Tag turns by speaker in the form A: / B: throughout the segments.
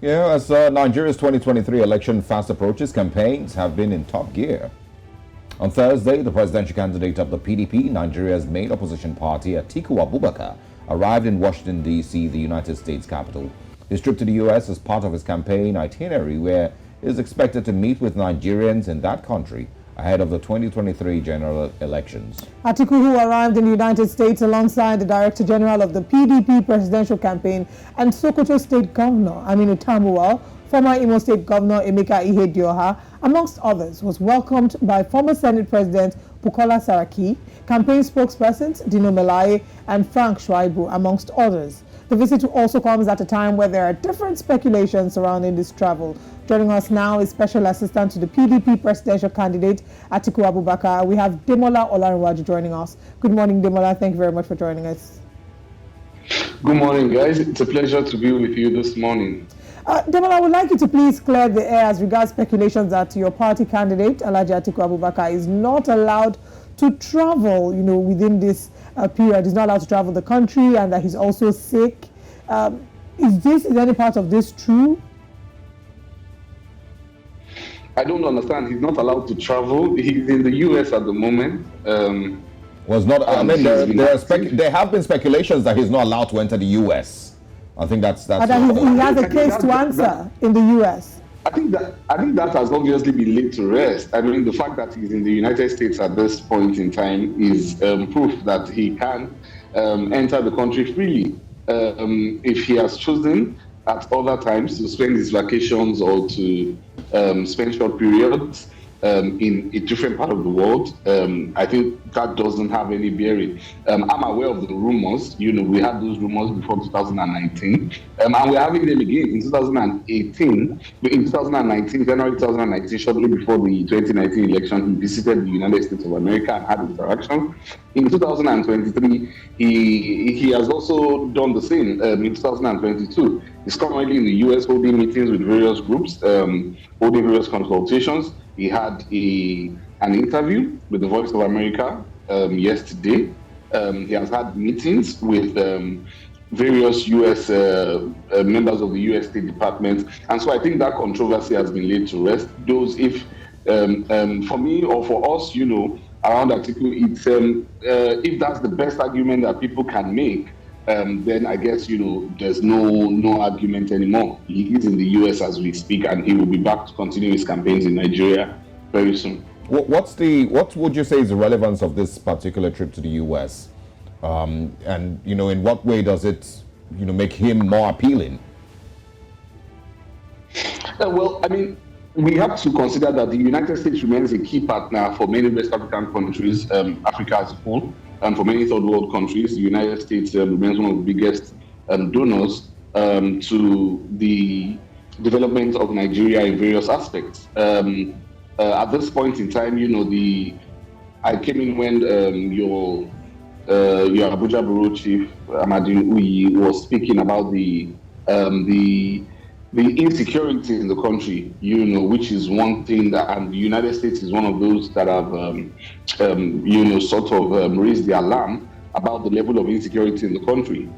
A: Yeah, as Nigeria's 2023 election fast approaches, campaigns have been in top gear. On Thursday, the presidential candidate of the PDP, Nigeria's main opposition party, Atiku Abubakar, arrived in Washington, D.C., the United States capital. His trip to the U.S. is part of his campaign itinerary, where he is expected to meet with Nigerians in that country ahead of the 2023 general elections.
B: Atiku, who arrived in the United States alongside the Director General of the PDP presidential campaign and Sokoto State Governor Aminu Tambuwal, former Imo State Governor Emeka Ihedioha, amongst others, was welcomed by former Senate President Bukola Saraki, campaign spokespersons Dino Melaye and Frank Shwaibu, amongst others. The visit also comes at a time where there are different speculations surrounding this travel. Joining us now is Special Assistant to the PDP presidential candidate, Atiku Abubakar. We have Demola Olanrewaju joining us. Good morning, Demola. Thank you very much for joining us.
C: Good morning, guys. It's a pleasure to be with you this morning.
B: Demola, I would like you to please clear the air as regards speculations that your party candidate, Alhaji Atiku Abubakar, is not allowed to travel, within this period. He's not allowed to travel the country and that he's also sick. Is any part of this true?
C: I don't understand. He's not allowed to travel. He's in the U.S. at the moment.
A: There have been speculations that he's not allowed to enter the U.S. I think that's.
B: But he has a case to answer in the U.S.
C: I think that has obviously been laid to rest. I mean, the fact that he's in the United States at this point in time is proof that he can enter the country freely. If he has chosen at other times to spend his vacations or to spend short periods in a different part of the world, I think that doesn't have any bearing. I'm aware of the rumors. We had those rumors before 2019, and we're having them again in 2018. In 2019, January 2019, shortly before the 2019 election, he visited the United States of America and had interaction. In 2023, he has also done the same. In 2022, he's currently in the U.S. holding meetings with various groups, holding various consultations. He had an interview with the Voice of America yesterday. He has had meetings with various U.S. members of the U.S. State Department. And so I think that controversy has been laid to rest. Those, if for me or for us, around Atiku, it's if that's the best argument that people can make, then I guess, there's no argument anymore. He is in the U.S. as we speak, and he will be back to continue his campaigns in Nigeria very soon.
A: What would you say is the relevance of this particular trip to the U.S.? And, in what way does it, make him more appealing?
C: Well, I mean, we have to consider that the United States remains a key partner for many West African countries, Africa as a whole. And for many third world countries, the United States remains one of the biggest donors to the development of Nigeria in various aspects. At this point in time, I came in when your Abuja Bureau Chief, Amadou Uyi, was speaking about the insecurity in the country, which is one thing and the United States is one of those that have, raised the alarm about the level of insecurity in the country,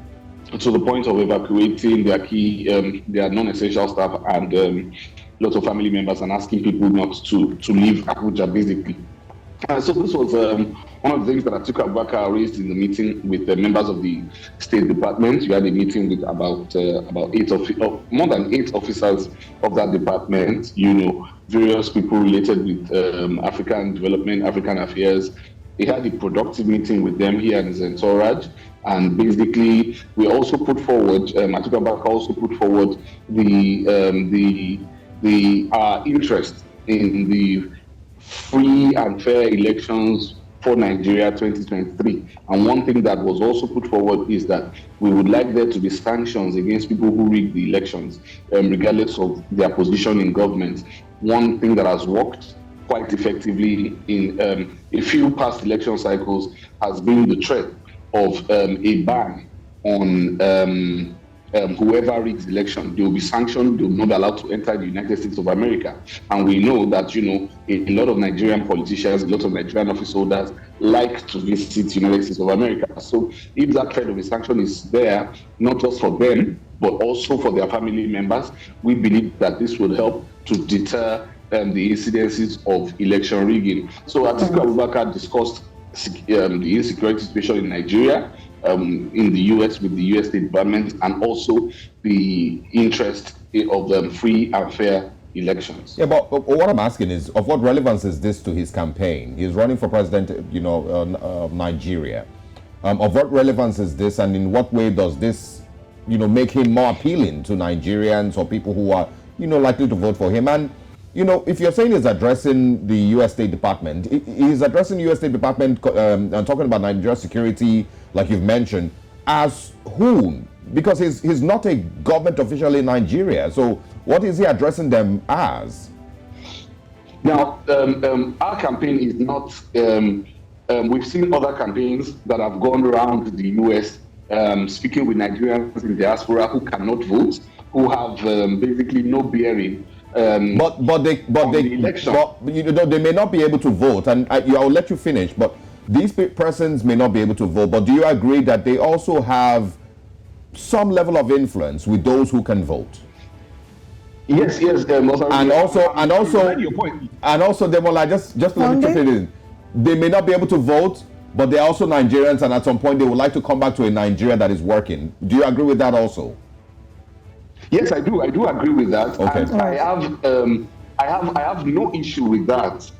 C: to the point of evacuating their key, their non-essential staff and lots of family members and asking people not to leave Abuja, basically. So this was one of the things that Atiku Abubakar raised in the meeting with the members of the State Department. We had a meeting with about more than 8 officers of that department. Various people related with African development, African affairs. He had a productive meeting with them here in his entourage, and basically we also put forward. Atiku Abubakar also put forward the interest in the free and fair elections for Nigeria 2023. And one thing that was also put forward is that we would like there to be sanctions against people who rig the elections, regardless of their position in government. One thing that has worked quite effectively in a few past election cycles has been the threat of a ban on whoever rigs the election. They will be sanctioned. They will not be allowed to enter the United States of America. And we know that, a lot of Nigerian politicians, a lot of Nigerian office holders like to visit the United States of America. So if that threat of a sanction is there, not just for them, but also for their family members. We believe that this will help to deter the incidences of election rigging. So Atiku Abubakar discussed the insecurity situation in Nigeria, in the US with the US State Department, and also the interest of free and fair elections.
A: Yeah, but what I'm asking is, of what relevance is this to his campaign? He's running for president, of Nigeria. Of what relevance is this, and in what way does this, make him more appealing to Nigerians or people who are, likely to vote for him? And, if you're saying he's addressing the U.S. State Department, he's addressing the U.S. State Department and talking about Nigeria security, like you've mentioned, as whom? Because he's not a government official in Nigeria. So what is he addressing them as?
C: Now, our campaign is not... we've seen other campaigns that have gone around the U.S. Speaking with Nigerians in diaspora who cannot vote, who have basically no bearing.
A: But they may not be able to vote, and I'll let you finish. But these persons may not be able to vote. But do you agree that they also have some level of influence with those who can vote?
C: Yes.
A: And also, Demola, just let me chip it in. They may not be able to vote, but they're also Nigerians, and at some point they would like to come back to a Nigeria that is working. Do you agree with that also?
C: Yes, I do. I do agree with that.
A: Okay.
C: And I have no issue with that.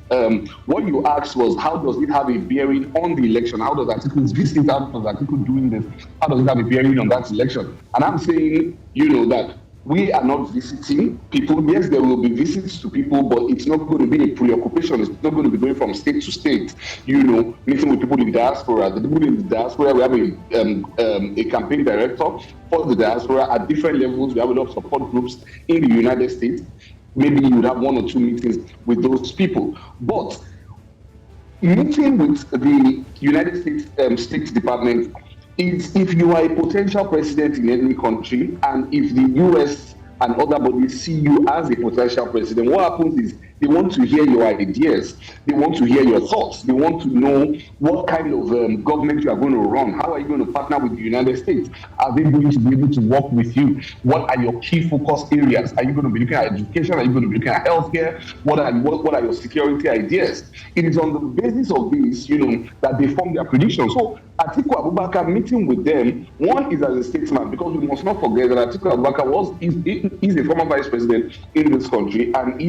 C: What you asked was, how does it have a bearing on the election? How does Atiku's visit, how does Atiku doing this, how does it have a bearing on that election? And I'm saying, that we are not visiting people. Yes, there will be visits to people, but it's not going to be a preoccupation. It's not going to be going from state to state, meeting with people in the diaspora. The people in the diaspora, we have a campaign director for the diaspora at different levels. We have a lot of support groups in the United States. Maybe you would have 1 or 2 meetings with those people. But meeting with the United States State Department is, if you are a potential president in any country, and if the US and other bodies see you as a potential president, what happens is they want to hear your ideas, they want to hear your thoughts, they want to know what kind of government you are going to run, how are you going to partner with the United States, are they going to be able to work with you, what are your key focus areas, are you going to be looking at education, are you going to be looking at healthcare, what are your security ideas. It is on the basis of this, that they form their predictions. So Atiku Abubakar meeting with them, one is as a statesman, because we must not forget that Atiku Abubakar is a former vice president in this country, and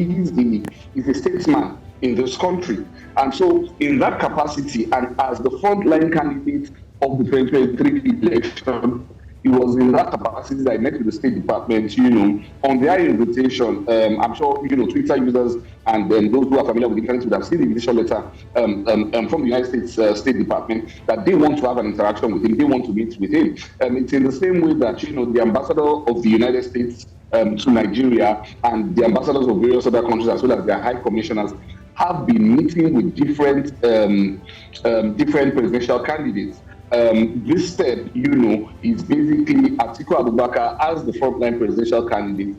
C: is a statesman in this country. And so in that capacity, and as the frontline candidate of the 2023 election, it was in that capacity that I met with the State Department, on their invitation. I'm sure, Twitter users and those who are familiar with the internet would have seen the invitation letter from the United States State Department that they want to have an interaction with him, they want to meet with him. It's in the same way that, the ambassador of the United States to Nigeria and the ambassadors of various other countries, as well as their high commissioners, have been meeting with different presidential candidates. This step, is basically Atiku Abubakar as the frontline presidential candidate,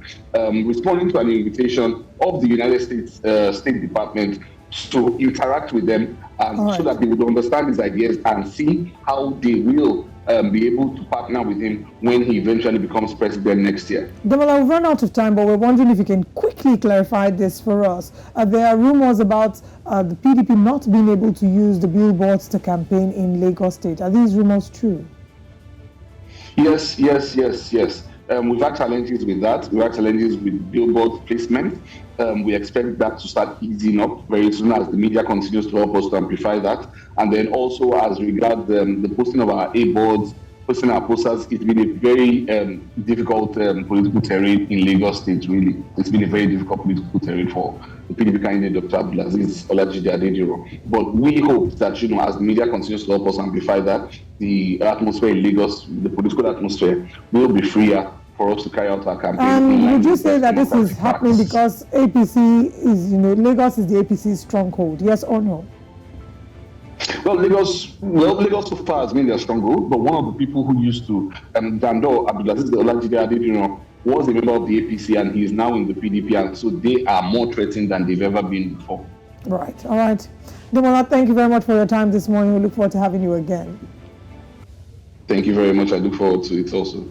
C: responding to an invitation of the United States State Department to interact with them, so that they would understand his ideas and see how they will be able to partner with him when he eventually becomes president next year.
B: Demola, we've run out of time, but we're wondering if you can quickly clarify this for us. There are rumors about the PDP not being able to use the billboards to campaign in Lagos State. Are these rumors true?
C: Yes. We've had challenges with that. We've had challenges with billboard placement. We expect that to start easing up very soon as the media continues to help us to amplify that. And then also as regards the posting of our A-boards, posting our posters, it's been a very difficult political terrain in Lagos State, really. It's been a very difficult political terrain for the PDP candidate, Dr. Abdulaziz Olanrewaju. But we hope that, as the media continues to help us amplify that, the atmosphere in Lagos, the political atmosphere, will be freer for us to carry out our campaign.
B: Would you say that this is happening because APC is, Lagos is the APC's stronghold, yes or no?
C: Well, Lagos so far has been their stronghold, but one of the people who used to, Dando Abdulaziz Olanrewaju, was a member of the APC, and he is now in the PDP, and so they are more threatened than they've ever been before.
B: Right, all right. Demola, thank you very much for your time this morning. We look forward to having you again.
C: Thank you very much. I look forward to it also.